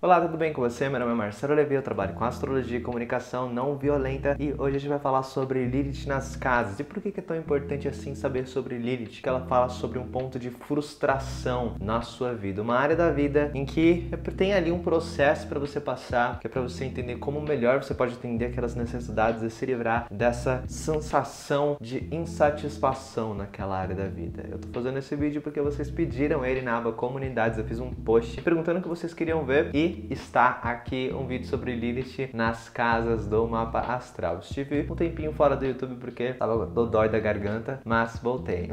Olá, tudo bem com você? Meu nome é Marcelo Levi, eu trabalho com astrologia e comunicação não violenta e hoje a gente vai falar sobre Lilith nas casas. E por que é tão importante assim saber sobre Lilith? Que ela fala sobre um ponto de frustração na sua vida, uma área da vida em que tem ali um processo para você passar, que é para você entender como melhor você pode atender aquelas necessidades e se livrar dessa sensação de insatisfação naquela área da vida. Eu tô fazendo esse vídeo porque vocês pediram ele na aba comunidades, eu fiz um post perguntando o que vocês queriam ver e está aqui um vídeo sobre Lilith nas casas do mapa astral. Estive um tempinho fora do YouTube porque tava dodói da garganta, mas voltei.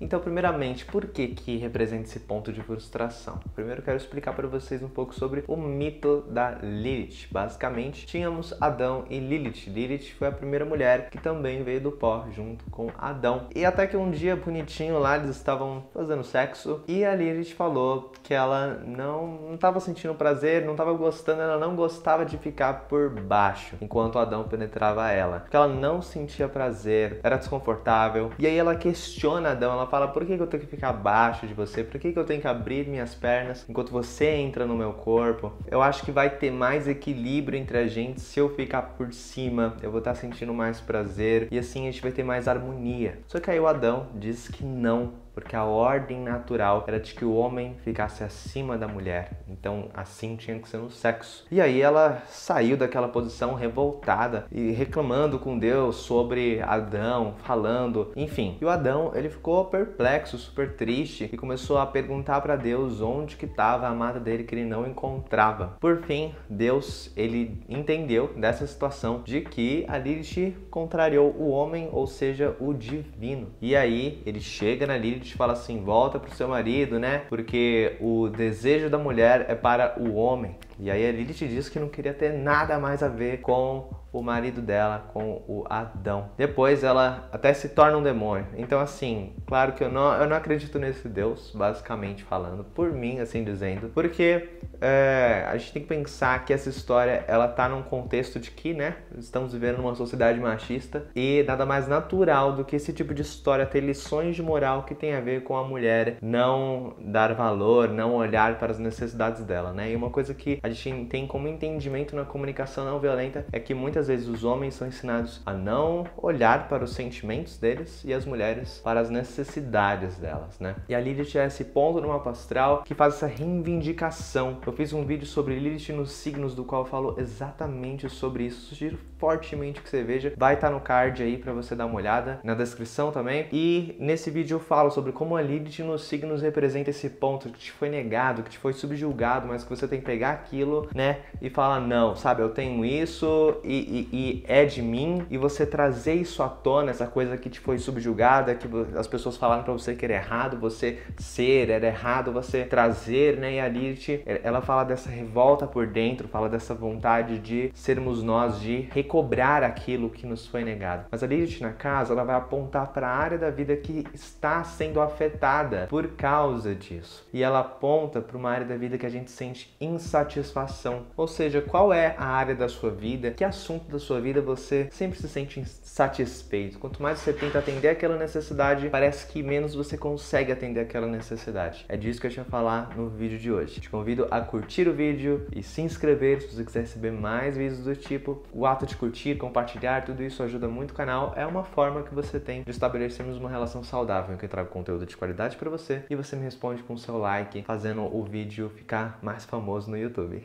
Então, primeiramente, por que representa esse ponto de frustração? Primeiro quero explicar para vocês um pouco sobre o mito da Lilith. Basicamente, tínhamos Adão e Lilith. Lilith foi a primeira mulher que também veio do pó junto com Adão. E até que um dia bonitinho lá eles estavam fazendo sexo e a Lilith falou que ela não estava sentindo prazer, não estava gostando, ela não gostava de ficar por baixo enquanto Adão penetrava ela, porque ela não sentia prazer, era desconfortável. E aí ela questiona Adão, ela fala: por que eu tenho que ficar abaixo de você? Por que eu tenho que abrir minhas pernas enquanto você entra no meu corpo? Eu acho que vai ter mais equilíbrio entre a gente se eu ficar por cima, eu vou estar sentindo mais prazer e assim a gente vai ter mais harmonia. Só que aí o Adão diz que não, porque a ordem natural era de que o homem ficasse acima da mulher. Então, assim tinha que ser no sexo. E aí ela saiu daquela posição revoltada e reclamando com Deus sobre Adão, falando, enfim. E o Adão, ele ficou perplexo, super triste e começou a perguntar para Deus onde que estava a amada dele que ele não encontrava. Por fim, Deus, ele entendeu dessa situação de que a Lilith contrariou o homem, ou seja, o divino. E aí ele chega na Lilith fala assim: volta pro seu marido, né? Porque o desejo da mulher é para o homem. E aí a Lilith diz que não queria ter nada mais a ver com o marido dela, com o Adão. Depois ela até se torna um demônio. Então assim, claro que eu não acredito nesse Deus, basicamente falando, por mim, assim dizendo, porque a gente tem que pensar que essa história, ela tá num contexto de que, né, estamos vivendo numa sociedade machista e nada mais natural do que esse tipo de história ter lições de moral que tem a ver com a mulher não dar valor, não olhar para as necessidades dela, né? E uma coisa que a gente tem como entendimento na comunicação não violenta é que muitas vezes os homens são ensinados a não olhar para os sentimentos deles e as mulheres para as necessidades delas, né? E a Lilith é esse ponto no mapa astral que faz essa reivindicação. Eu fiz um vídeo sobre Lilith nos signos, do qual eu falo exatamente sobre isso. Sugiro fortemente que você veja. Vai estar no card aí para você dar uma olhada, na descrição também. E nesse vídeo eu falo sobre como a Lilith nos signos representa esse ponto que te foi negado, que te foi subjugado, mas que você tem que pegar aquilo, né, e falar: não, sabe, eu tenho isso e é de mim, e você trazer isso à tona, essa coisa que te foi subjugada, que as pessoas falaram pra você que era errado você ser, era errado você trazer, né? E a Lilith, ela fala dessa revolta por dentro, fala dessa vontade de sermos nós, de recobrar aquilo que nos foi negado. Mas a Lilith na casa, ela vai apontar para a área da vida que está sendo afetada por causa disso. E ela aponta para uma área da vida que a gente sente insatisfação. Ou seja, qual é a área da sua vida, que assunto da sua vida você sempre se sente insatisfeito? Quanto mais você tenta atender aquela necessidade, parece que menos você consegue atender aquela necessidade. É disso que eu tinha falar no vídeo de hoje. Te convido a curtir o vídeo e se inscrever se você quiser receber mais vídeos do tipo. O ato de curtir, compartilhar, tudo isso ajuda muito o canal. É uma forma que você tem de estabelecermos uma relação saudável, em que eu trago conteúdo de qualidade para você e você me responde com o seu like, fazendo o vídeo ficar mais famoso no YouTube.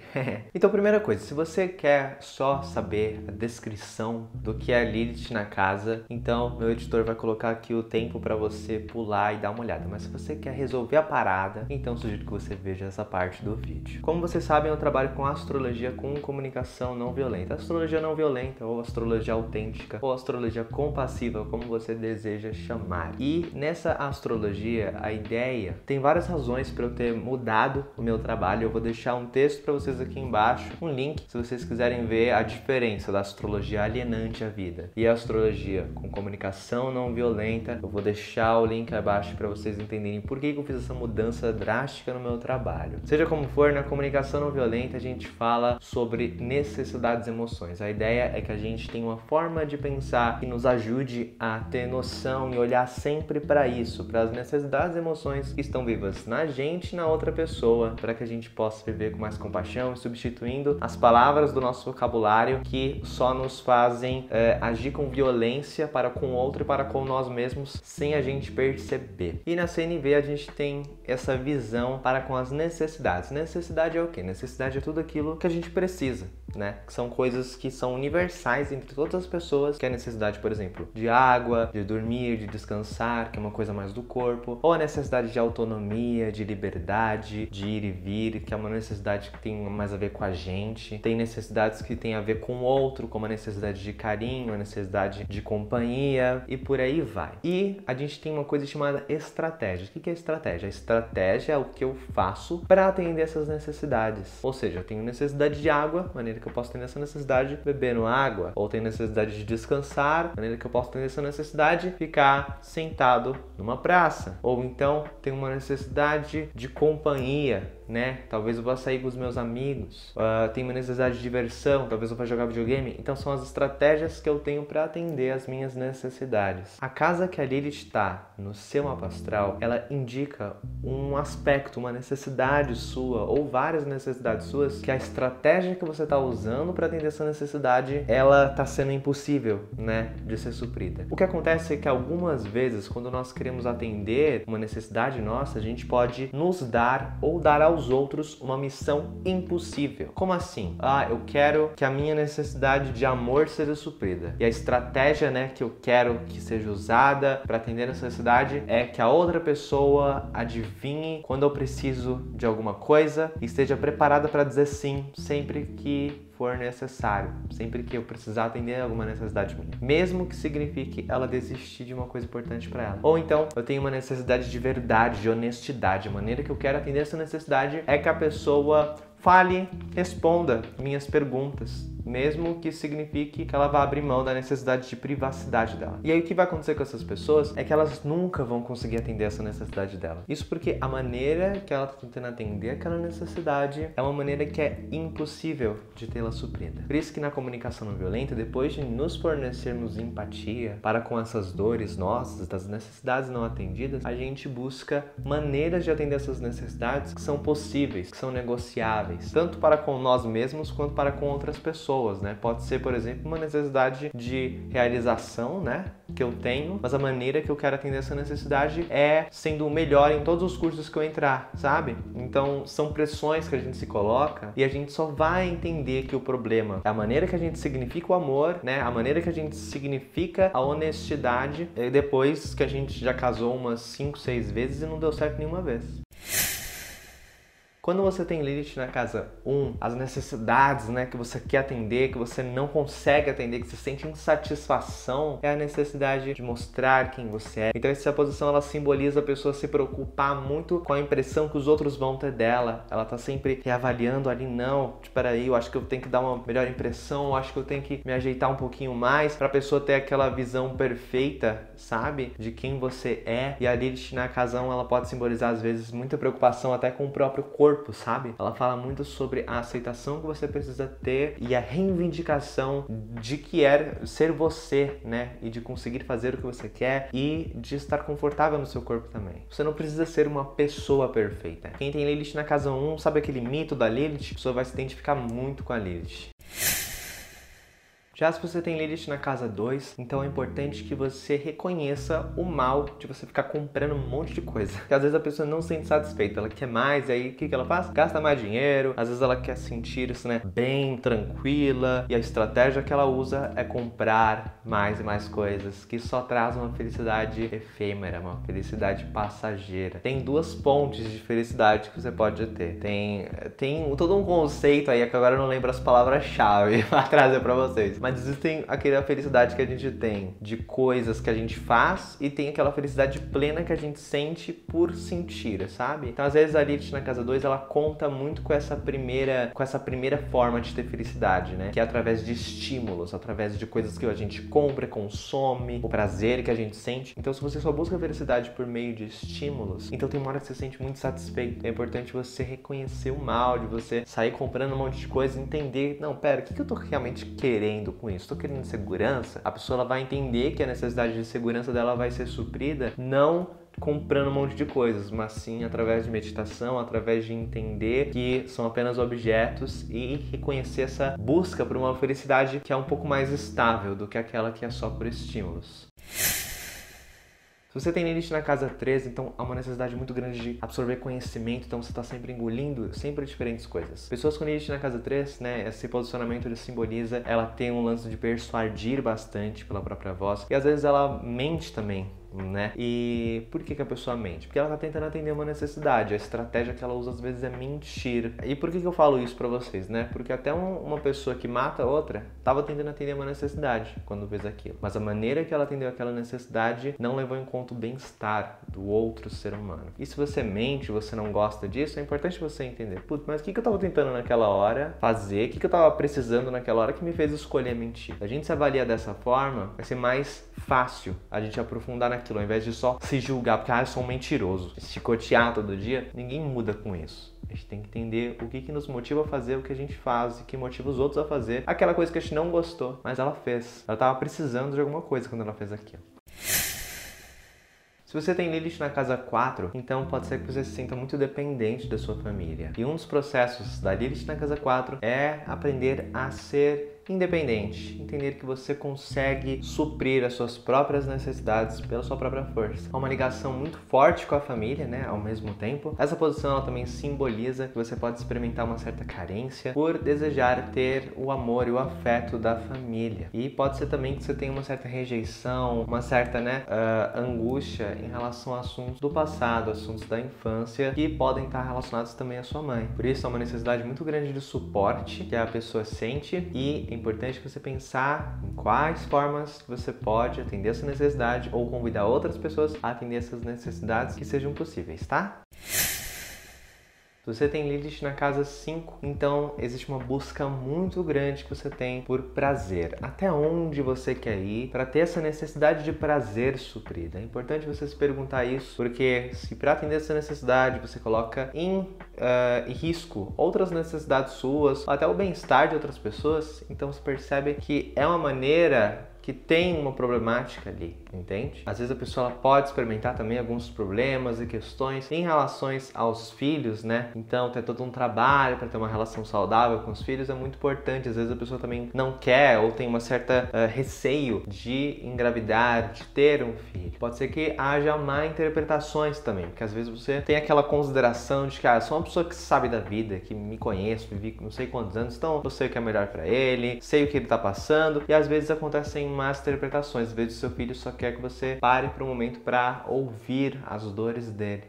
Então, primeira coisa, se você quer só saber a descrição do que é Lilith na casa, então meu editor vai colocar aqui o tempo para você pular e dar uma olhada. Mas se você quer resolver a parada, então sugiro que você veja essa parte do vídeo. Como vocês sabem, eu trabalho com astrologia com comunicação não violenta. Astrologia não violenta, ou astrologia autêntica, ou astrologia compassiva, como você deseja chamar. E nessa astrologia, a ideia, tem várias razões para eu ter mudado o meu trabalho. Eu vou deixar um texto para vocês aqui embaixo, um link, se vocês quiserem ver a diferença da astrologia alienante à vida e a astrologia com comunicação não violenta. Eu vou deixar o link abaixo para vocês entenderem por que eu fiz essa mudança drástica no meu trabalho. Seja como for, na comunicação não violenta a gente fala sobre necessidades e emoções. A ideia é que a gente tenha uma forma de pensar que nos ajude a ter noção e olhar sempre para isso, para as necessidades e emoções que estão vivas na gente e na outra pessoa, para que a gente possa viver com mais compaixão, substituindo as palavras do nosso vocabulário que só nos fazem agir com violência para com o outro e para com nós mesmos sem a gente perceber. E na CNV a gente tem essa visão para com as necessidades. Necessidade é o quê? Necessidade é tudo aquilo que a gente precisa, né? Que são coisas que são universais entre todas as pessoas, que é a necessidade, por exemplo, de água, de dormir, de descansar, que é uma coisa mais do corpo, ou a necessidade de autonomia, de liberdade, de ir e vir, que é uma necessidade que tem mais a ver com a gente. Tem necessidades que tem a ver com o outro, como a necessidade de carinho, a necessidade de companhia e por aí vai. E a gente tem uma coisa chamada estratégia. O que é estratégia? A estratégia é o que eu faço para atender essas necessidades. Ou seja, eu tenho necessidade de água, maneira que eu posso atender essa necessidade bebendo água, ou tenho necessidade de descansar, maneira que eu posso atender essa necessidade ficar sentado numa praça, ou então tenho uma necessidade de companhia, né? Talvez eu vá sair com os meus amigos, tenho uma necessidade de diversão, talvez eu vá jogar videogame. Então são as estratégias que eu tenho para atender as minhas necessidades. A casa que a Lilith está no seu mapa astral, ela indica um aspecto, uma necessidade sua ou várias necessidades suas, que a estratégia que você está usando para atender essa necessidade, ela está sendo impossível, né, de ser suprida. O que acontece é que algumas vezes, quando nós queremos atender uma necessidade nossa, a gente pode nos dar ou dar aos outros uma missão impossível. Como assim? Eu quero que a minha necessidade de amor seja suprida. E a estratégia, né, que eu quero que seja usada para atender essa necessidade é que a outra pessoa adivinhe quando eu preciso de alguma coisa e esteja preparada para dizer sim sempre que for necessário, sempre que eu precisar atender alguma necessidade minha, mesmo que signifique ela desistir de uma coisa importante para ela. Ou então, eu tenho uma necessidade de verdade, de honestidade. A maneira que eu quero atender essa necessidade é que a pessoa fale, responda minhas perguntas, mesmo que signifique que ela vá abrir mão da necessidade de privacidade dela. E aí o que vai acontecer com essas pessoas é que elas nunca vão conseguir atender essa necessidade dela. Isso porque a maneira que ela está tentando atender aquela necessidade é uma maneira que é impossível de tê-la suprida. Por isso que na comunicação não violenta, depois de nos fornecermos empatia para com essas dores nossas, das necessidades não atendidas, a gente busca maneiras de atender essas necessidades que são possíveis, que são negociáveis, tanto para com nós mesmos quanto para com outras pessoas, né? Pode ser, por exemplo, uma necessidade de realização, né, que eu tenho, mas a maneira que eu quero atender essa necessidade é sendo o melhor em todos os cursos que eu entrar, sabe? Então, são pressões que a gente se coloca e a gente só vai entender que o problema é a maneira que a gente significa o amor, né? A maneira que a gente significa a honestidade depois que a gente já casou umas 5, 6 vezes e não deu certo nenhuma vez. Quando você tem Lilith na casa 1, as necessidades, né, que você quer atender, que você não consegue atender, que você sente insatisfação, é a necessidade de mostrar quem você é. Então essa posição, ela simboliza a pessoa se preocupar muito com a impressão que os outros vão ter dela. Ela tá sempre reavaliando ali, não, espera aí, eu acho que eu tenho que dar uma melhor impressão, eu acho que eu tenho que me ajeitar um pouquinho mais pra pessoa ter aquela visão perfeita, sabe, de quem você é. E a Lilith na casa 1, ela pode simbolizar às vezes muita preocupação até com o próprio corpo, sabe? Ela fala muito sobre a aceitação que você precisa ter e a reivindicação de que é ser você, né? E de conseguir fazer o que você quer e de estar confortável no seu corpo também. Você não precisa ser uma pessoa perfeita. Quem tem Lilith na casa 1, sabe aquele mito da Lilith? A pessoa vai se identificar muito com a Lilith. Já se você tem Lilith na casa 2, então é importante que você reconheça o mal de você ficar comprando um monte de coisa. Porque às vezes a pessoa não se sente satisfeita, ela quer mais, e aí o que ela faz? Gasta mais dinheiro, às vezes ela quer sentir isso, né, bem, tranquila, e a estratégia que ela usa é comprar mais e mais coisas, que só traz uma felicidade efêmera, uma felicidade passageira. Tem duas pontes de felicidade que você pode ter. Tem todo um conceito aí, que agora eu não lembro as palavras-chave pra trazer pra vocês. Mas Mas existem aquela felicidade que a gente tem de coisas que a gente faz e tem aquela felicidade plena que a gente sente por sentir, sabe? Então, às vezes, a Lilith na casa 2, ela conta muito com essa primeira forma de ter felicidade, né? Que é através de estímulos, através de coisas que a gente compra, consome, o prazer que a gente sente. Então, se você só busca felicidade por meio de estímulos, então tem uma hora que você se sente muito satisfeito. É importante você reconhecer o mal, de você sair comprando um monte de coisa e entender, não, pera, o que eu tô realmente querendo com isso? Tô querendo segurança? A pessoa ela vai entender que a necessidade de segurança dela vai ser suprida, não comprando um monte de coisas, mas sim através de meditação, através de entender que são apenas objetos e reconhecer essa busca por uma felicidade que é um pouco mais estável do que aquela que é só por estímulos. Se você tem Lilith na casa 3, então há uma necessidade muito grande de absorver conhecimento, então você está sempre engolindo sempre diferentes coisas. Pessoas com Lilith na casa 3, né, esse posicionamento ele simboliza, ela tem um lance de persuadir bastante pela própria voz, e às vezes ela mente também, né? E por que a pessoa mente? Porque ela tá tentando atender uma necessidade. A estratégia que ela usa às vezes é mentir. E por que eu falo isso pra vocês, né? Porque até uma pessoa que mata outra tava tentando atender uma necessidade quando fez aquilo. Mas a maneira que ela atendeu aquela necessidade não levou em conta o bem-estar do outro ser humano. E se você mente, você não gosta disso, é importante você entender. Putz, mas o que eu tava tentando naquela hora fazer? O que eu tava precisando naquela hora que me fez escolher mentir? A gente se avalia dessa forma, vai ser mais fácil a gente aprofundar naquilo, ao invés de só se julgar, porque eu sou um mentiroso, se chicotear todo dia, ninguém muda com isso. A gente tem que entender o que nos motiva a fazer o que a gente faz e que motiva os outros a fazer aquela coisa que a gente não gostou, mas ela fez. Ela estava precisando de alguma coisa quando ela fez aquilo. Se você tem Lilith na casa 4, então pode ser que você se sinta muito dependente da sua família. E um dos processos da Lilith na casa 4 é aprender a ser independente, entender que você consegue suprir as suas próprias necessidades pela sua própria força. Há uma ligação muito forte com a família, né, ao mesmo tempo. Essa posição ela também simboliza que você pode experimentar uma certa carência por desejar ter o amor e o afeto da família. E pode ser também que você tenha uma certa rejeição, uma certa, angústia em relação a assuntos do passado, assuntos da infância, que podem estar relacionados também à sua mãe. Por isso, há uma necessidade muito grande de suporte que a pessoa sente e é importante você pensar em quais formas você pode atender essa necessidade ou convidar outras pessoas a atender essas necessidades que sejam possíveis, tá? Se você tem Lilith na casa 5, então existe uma busca muito grande que você tem por prazer. Até onde você quer ir para ter essa necessidade de prazer suprida? É importante você se perguntar isso, porque se para atender essa necessidade você coloca em risco outras necessidades suas, até o bem-estar de outras pessoas, então você percebe que é uma maneira que tem uma problemática ali, entende? Às vezes a pessoa ela pode experimentar também alguns problemas e questões em relação aos filhos, né? Então ter todo um trabalho para ter uma relação saudável com os filhos é muito importante. Às vezes a pessoa também não quer ou tem uma certa receio de engravidar, de ter um filho. Pode ser que haja má interpretações também, porque às vezes você tem aquela consideração de que eu sou uma pessoa que sabe da vida, que me conheço, vivi não sei quantos anos, então eu sei o que é melhor para ele, sei o que ele tá passando, e às vezes acontecem más interpretações. Às vezes o seu filho só quer que você pare por um momento para ouvir as dores dele.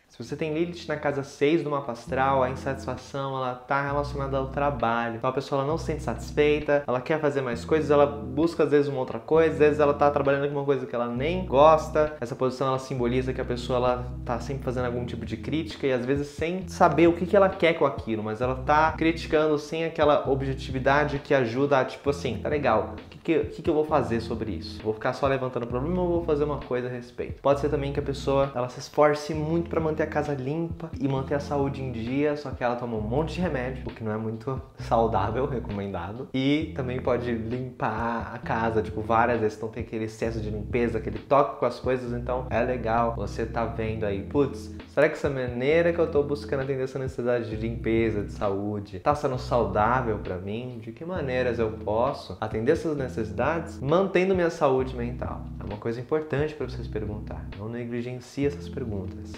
Se você tem Lilith na casa 6 do mapa astral, a insatisfação ela está relacionada ao trabalho. Então a pessoa ela não se sente satisfeita, ela quer fazer mais coisas, ela busca às vezes uma outra coisa, às vezes ela está trabalhando com uma coisa que ela nem gosta. Essa posição ela simboliza que a pessoa ela está sempre fazendo algum tipo de crítica e às vezes sem saber o que ela quer com aquilo, mas ela está criticando sem aquela objetividade que ajuda a tipo assim, tá legal, o que eu vou fazer sobre isso? Vou ficar só levantando o problema ou vou fazer uma coisa a respeito? Pode ser também que a pessoa ela se esforce muito para manter a casa limpa e manter a saúde em dia, só que ela toma um monte de remédio, o que não é muito saudável, recomendado. E também pode limpar a casa, tipo, várias vezes. Então tem aquele excesso de limpeza, aquele toque com as coisas, então é legal você tá vendo aí, putz, será que essa maneira que eu tô buscando atender essa necessidade de limpeza, de saúde, tá sendo saudável pra mim? De que maneiras eu posso atender essas necessidades mantendo minha saúde mental? É uma coisa importante para vocês perguntar. Não negligencie essas perguntas.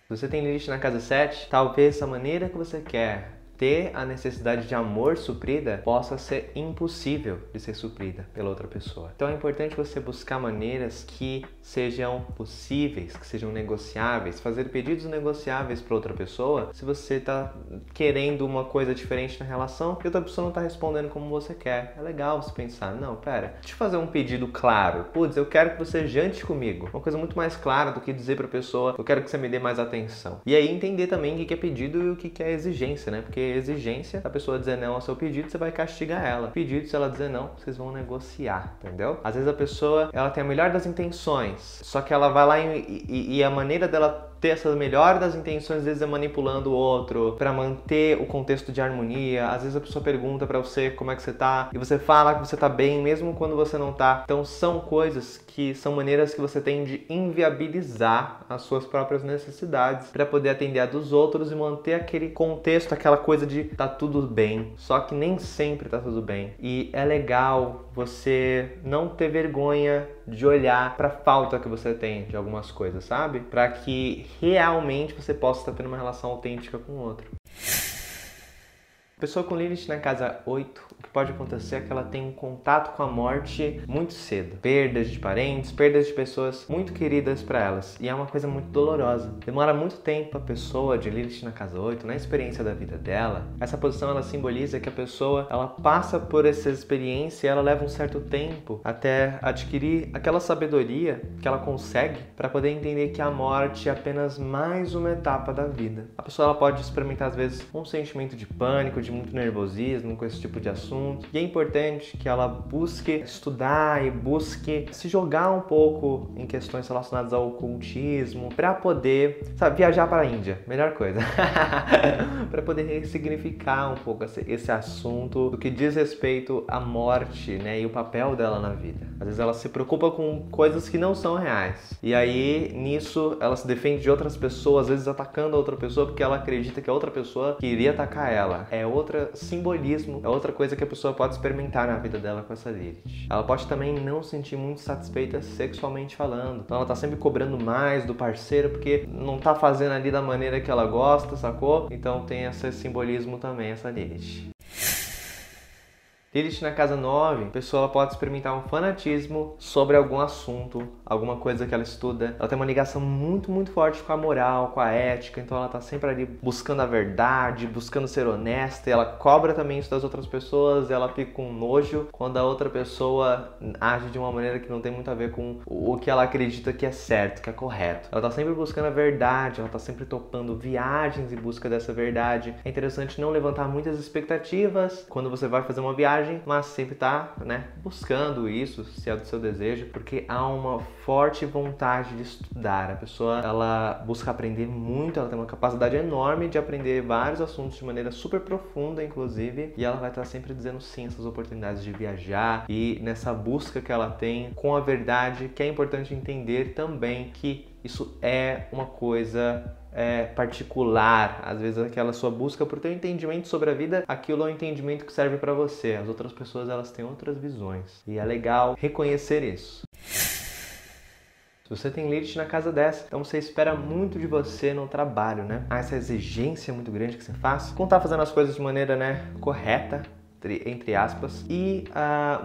Se você tem Lilith na casa 7, talvez a maneira que você quer ter a necessidade de amor suprida possa ser impossível de ser suprida pela outra pessoa. Então é importante você buscar maneiras que sejam possíveis, que sejam negociáveis, fazer pedidos negociáveis para outra pessoa se você está querendo uma coisa diferente na relação e outra pessoa não está respondendo como você quer. É legal você pensar, não, pera, deixa eu fazer um pedido claro. Putz, eu quero que você jante comigo. Uma coisa muito mais clara do que dizer para a pessoa, eu quero que você me dê mais atenção. E aí entender também o que é pedido e o que é exigência, né? Porque exigência, se a pessoa dizer não ao seu pedido, você vai castigar ela. Pedido, se ela dizer não, vocês vão negociar, entendeu? Às vezes a pessoa, ela tem a melhor das intenções, só que ela vai lá e a maneira dela ter essa melhor das intenções, às vezes é manipulando o outro para manter o contexto de harmonia. Às vezes a pessoa pergunta para você como é que você tá e você fala que você tá bem mesmo quando você não tá. Então são coisas que são maneiras que você tem de inviabilizar as suas próprias necessidades para poder atender a dos outros e manter aquele contexto, aquela coisa de tá tudo bem. Só que nem sempre tá tudo bem. E é legal você não ter vergonha de olhar para a falta que você tem de algumas coisas, sabe? Para que realmente você possa estar tendo uma relação autêntica com o outro. Pessoa com Lilith na casa 8, o que pode acontecer é que ela tem um contato com a morte muito cedo. Perdas de parentes, perdas de pessoas muito queridas para elas. E é uma coisa muito dolorosa. Demora muito tempo a pessoa de Lilith na casa 8, na experiência da vida dela. Essa posição ela simboliza que a pessoa ela passa por essa experiência e ela leva um certo tempo até adquirir aquela sabedoria que ela consegue para poder entender que a morte é apenas mais uma etapa da vida. A pessoa ela pode experimentar às vezes um sentimento de pânico, de muito nervosismo com esse tipo de assunto. E é importante que ela busque estudar e busque se jogar um pouco em questões relacionadas ao ocultismo para poder, sabe, viajar para a Índia. Melhor coisa. Para poder ressignificar um pouco esse assunto do que diz respeito à morte, né, e o papel dela na vida. Às vezes ela se preocupa com coisas que não são reais. E aí, nisso, ela se defende de outras pessoas, às vezes atacando a outra pessoa porque ela acredita que a outra pessoa queria atacar ela. É outro simbolismo, é outra coisa que a pessoa pode experimentar na vida dela com essa Lilith. Ela pode também não se sentir muito satisfeita sexualmente falando. Então ela tá sempre cobrando mais do parceiro porque não tá fazendo ali da maneira que ela gosta, sacou? Então tem esse simbolismo também, essa Lilith. Lilith na casa 9, a pessoa pode experimentar um fanatismo sobre algum assunto, alguma coisa que ela estuda. Ela tem uma ligação muito forte com a moral, com a ética, então ela tá sempre ali buscando a verdade, buscando ser honesta, e ela cobra também isso das outras pessoas, e ela fica com nojo quando a outra pessoa age de uma maneira que não tem muito a ver com o que ela acredita que é certo, que é correto. Ela tá sempre buscando a verdade, ela tá sempre topando viagens em busca dessa verdade. É interessante não levantar muitas expectativas quando você vai fazer uma viagem, mas sempre tá, né, buscando isso, se é do seu desejo, porque há uma forte vontade de estudar. A pessoa, ela busca aprender muito, ela tem uma capacidade enorme de aprender vários assuntos de maneira super profunda, inclusive, e ela vai estar sempre dizendo sim a essas oportunidades de viajar e nessa busca que ela tem com a verdade, que é importante entender também que isso é uma coisa particular. Às vezes aquela sua busca por ter um entendimento sobre a vida, aquilo é um entendimento que serve para você. As outras pessoas, elas têm outras visões. E é legal reconhecer isso. Se você tem Lilith na casa 10, então você espera muito de você no trabalho, né? Há essa exigência muito grande que você faz. Como tá fazendo as coisas de maneira, né, correta, entre aspas, e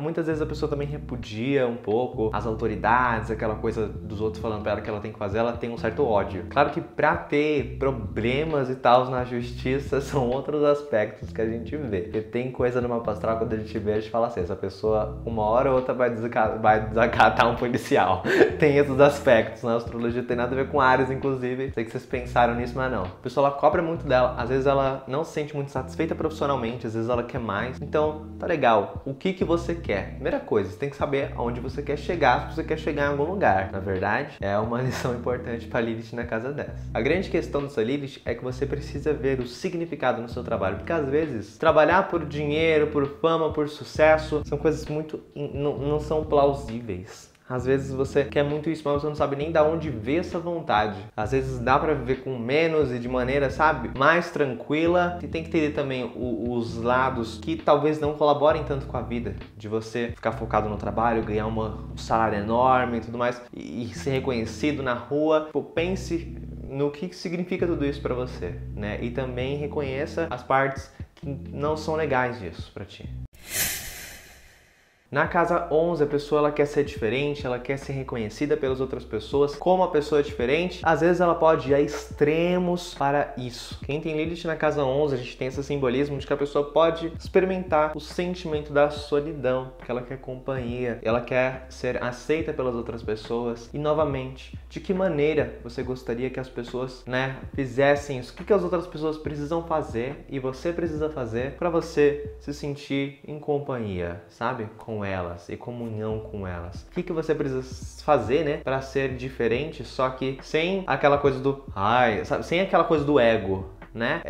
muitas vezes a pessoa também repudia um pouco as autoridades, aquela coisa dos outros falando pra ela que ela tem que fazer, ela tem um certo ódio. Claro que pra ter problemas e tal na justiça são outros aspectos que a gente vê. Porque tem coisa no mapa astral quando a gente vê, a gente fala assim, essa pessoa uma hora ou outra vai desacatar um policial. Tem esses aspectos na astrologia, tem nada a ver com Áries, inclusive. Sei que vocês pensaram nisso, mas não. A pessoa ela cobra muito dela, às vezes ela não se sente muito satisfeita profissionalmente, às vezes ela quer mais. Então, tá legal. O que você quer? Primeira coisa, você tem que saber aonde você quer chegar, se você quer chegar em algum lugar. Na verdade, é uma lição importante para Lilith na casa 10. A grande questão dessa Lilith é que você precisa ver o significado no seu trabalho, porque às vezes, trabalhar por dinheiro, por fama, por sucesso, são coisas muito... não são plausíveis. Às vezes você quer muito isso, mas você não sabe nem de onde ver essa vontade. Às vezes dá pra viver com menos e de maneira, sabe, mais tranquila. E tem que ter também os lados que talvez não colaborem tanto com a vida. De você ficar focado no trabalho, ganhar um salário enorme e tudo mais. E ser reconhecido na rua. Pô, pense no que significa tudo isso pra você, né? E também reconheça as partes não são legais disso pra ti. Na casa 11, a pessoa ela quer ser diferente, ela quer ser reconhecida pelas outras pessoas como uma pessoa diferente. Às vezes ela pode ir a extremos para isso. Quem tem Lilith na casa 11, a gente tem esse simbolismo de que a pessoa pode experimentar o sentimento da solidão, que ela quer companhia, ela quer ser aceita pelas outras pessoas. E novamente, de que maneira você gostaria que as pessoas, fizessem isso? O que as outras pessoas precisam fazer e você precisa fazer para você se sentir em companhia, sabe? Com elas e comunhão com elas. O que você precisa fazer, para ser diferente, só que sem aquela coisa do sabe? Sem aquela coisa do ego,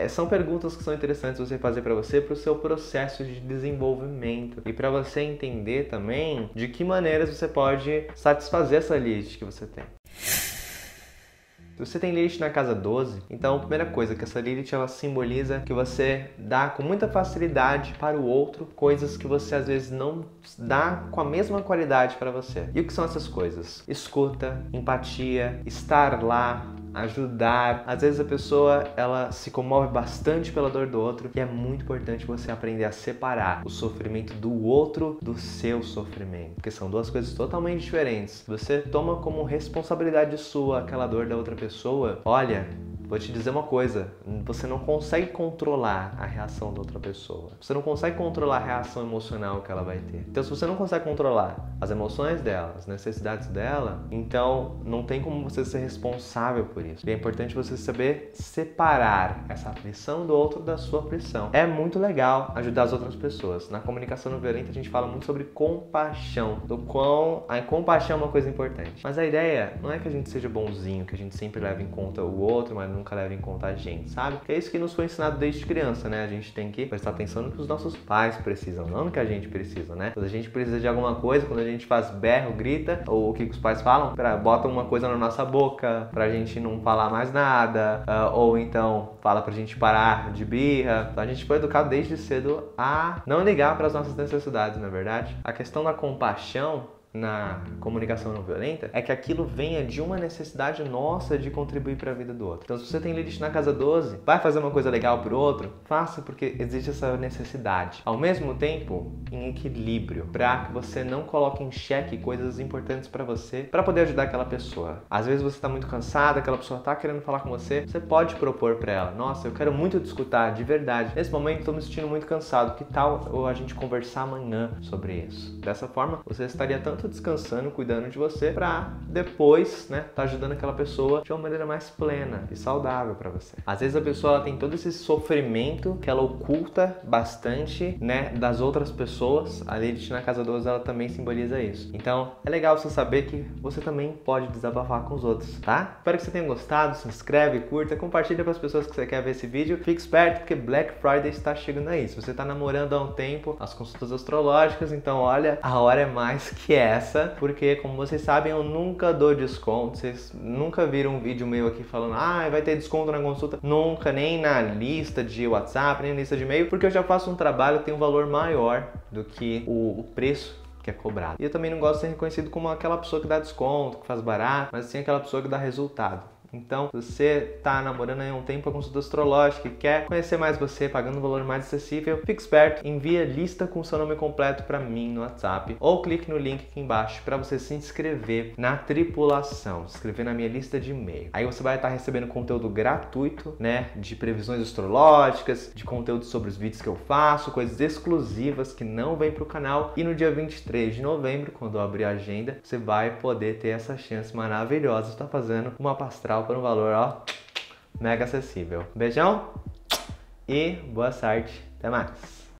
São perguntas que são interessantes você fazer para você, para o seu processo de desenvolvimento e para você entender também de que maneiras você pode satisfazer essa Lilith que você tem. Se você tem Lilith na casa 12, então a primeira coisa que essa Lilith ela simboliza que você dá com muita facilidade para o outro coisas que você às vezes não dá com a mesma qualidade para você. E o que são essas coisas? Escuta, empatia, estar lá, ajudar. Às vezes a pessoa ela se comove bastante pela dor do outro e é muito importante você aprender a separar o sofrimento do outro do seu sofrimento, porque são duas coisas totalmente diferentes. Você toma como responsabilidade sua aquela dor da outra pessoa, olha, vou te dizer uma coisa, você não consegue controlar a reação da outra pessoa. Você não consegue controlar a reação emocional que ela vai ter. Então, se você não consegue controlar as emoções dela, as necessidades dela, então não tem como você ser responsável por isso. E é importante você saber separar essa aflição do outro da sua aflição. É muito legal ajudar as outras pessoas. Na comunicação não violenta, a gente fala muito sobre compaixão, do quão a compaixão é uma coisa importante. Mas a ideia não é que a gente seja bonzinho, que a gente sempre leve em conta o outro, mas nunca leva em conta a gente, sabe? Que é isso que nos foi ensinado desde criança, A gente tem que prestar atenção no que os nossos pais precisam, não no que a gente precisa, Quando a gente precisa de alguma coisa, quando a gente faz berro, grita, ou o que os pais falam, botam uma coisa na nossa boca pra gente não falar mais nada, ou então fala pra gente parar de birra. Então a gente foi educado desde cedo a não ligar para as nossas necessidades, na verdade. A questão da compaixão na comunicação não violenta é que aquilo venha de uma necessidade nossa de contribuir para a vida do outro. Então, se você tem Lilith na casa 12, vai fazer uma coisa legal pro outro, faça porque existe essa necessidade. Ao mesmo tempo, em equilíbrio, para que você não coloque em xeque coisas importantes para você, para poder ajudar aquela pessoa. Às vezes você está muito cansado, aquela pessoa está querendo falar com você, você pode propor para ela, nossa, eu quero muito te escutar, de verdade. Nesse momento estou me sentindo muito cansado, que tal a gente conversar amanhã sobre isso? Dessa forma, você estaria tanto descansando, cuidando de você, para depois, tá ajudando aquela pessoa de uma maneira mais plena e saudável para você. Às vezes a pessoa ela tem todo esse sofrimento que ela oculta bastante, das outras pessoas. A Lilith na casa 12 ela também simboliza isso. Então, é legal você saber que você também pode desabafar com os outros, tá? Espero que você tenha gostado, se inscreve, curta, compartilha para as pessoas que você quer ver esse vídeo. Fique esperto porque Black Friday está chegando aí. Se você está namorando há um tempo, as consultas astrológicas, então olha, a hora é mais que essa, porque como vocês sabem, eu nunca dou desconto. Vocês nunca viram um vídeo meu aqui falando, vai ter desconto na consulta. Nunca, nem na lista de WhatsApp, nem na lista de e-mail, porque eu já faço um trabalho que tem um valor maior do que o preço que é cobrado. E eu também não gosto de ser reconhecido como aquela pessoa que dá desconto, que faz barato, mas sim aquela pessoa que dá resultado. Então, se você está namorando aí há um tempo a consulta astrológica e quer conhecer mais você, pagando um valor mais acessível, fique esperto, envia lista com seu nome completo para mim no WhatsApp ou clique no link aqui embaixo para você se inscrever na tripulação, se inscrever na minha lista de e-mail. Aí você vai estar recebendo conteúdo gratuito, de previsões astrológicas, de conteúdo sobre os vídeos que eu faço, coisas exclusivas que não vêm para o canal. E no dia 23 de novembro, quando eu abrir a agenda, você vai poder ter essa chance maravilhosa de estar fazendo uma pastral por um valor, mega acessível. Beijão e boa sorte. Até mais.